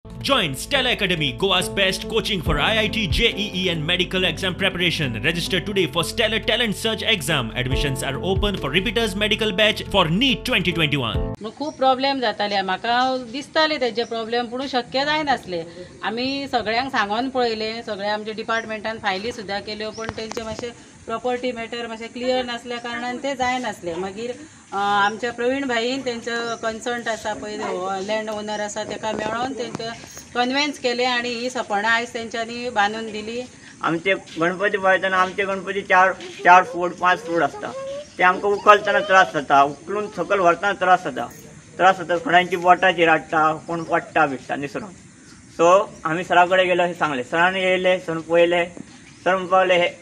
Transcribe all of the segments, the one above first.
Join Stella Academy, Goa's best coaching for IIT, JEE and medical exam preparation. Register today for Stellar Talent Search exam. Admissions are open for repeaters medical batch for NEET 2021. खूप problem जाताले म्हाका दिसताले तेजे problem पूण शक्य जायनासले. आमी सगळ्यांक सांगून पळयले, सगळे आमच्या डिपार्टमेंटान फायली सुद्दां केल्यो पण तेंचे मातशे प्रॉपर्टी मॅटर मातशे क्लियर नासल्या कारणान ते जायनासले. मागीर आमच्या प्रवीण भाईन तेंचो कन्सर्ट आसा पळय लँड ओनर आसा तेका मेळोन तेंका कन्वेन्स केले आणि ही सपणां आयज तेंच्यांनी बांदून दिली. आमचे गणपती पळयतना आमचे गणपती चार फूट 5 फूट आसता. ते आमकां उखलतना त्रास जाता, उखलून सकयल व्हरतना त्रास जाता कोणाची बोटाचेर हाडटा, कोण पडटा बिडटा निसरून. सो आम्ही सरा कडेन गेलो अशें सांगलें. सरान येयले, सर पळयले, सर म्हणपाक लागले हे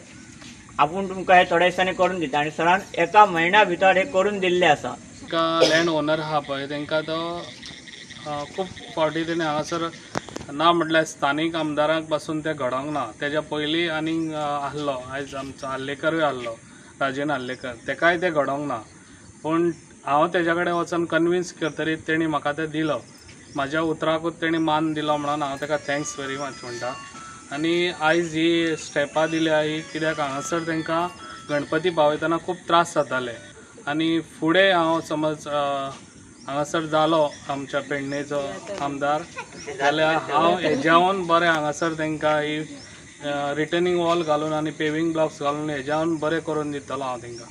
आपूण तुमकां हे थोड्या दिसांनी करून दिता आनी सरान एका म्हयन्या भितर हे करून दिल्लें आसा. लँड ओनर आहा पळय तेंकां तो खूब फावटी तेणी हांगासर ना म्हटल्यार स्थानीक आमदारांक पासून ते घडोंक ना. तेज्या पयलीं आनीक आहलो, आयज आमचो हल्लेकरूय आहलो, राजेन हल्लेकर, तेकाय ते घडोंक ना. पूण हांव तेज्या कडेन वचून कन्विन्स करतरी तेणी म्हाका ते दिलो. म्हाज्या उतराकूच तेणी मान दिलो म्हणून हांव तेका थँक्स व्हेरी मच म्हणटा. आनी आयज ही स्टेपां दिल्या ही कित्याक हांगासर तेंकां गणपती पावयतना खूब त्रास जाताले. आनी फुडें हांव समज हांगासर जालो आमच्या पेडणेचो आमदार जाल्यार हांव हेज्यावन बरें हांगासर तेंकां ही रिटर्निंग वॉल घालून आनी पेविंग ब्लॉक्स घालून हेज्यावन बरें करून दितलो हांव तेंकां.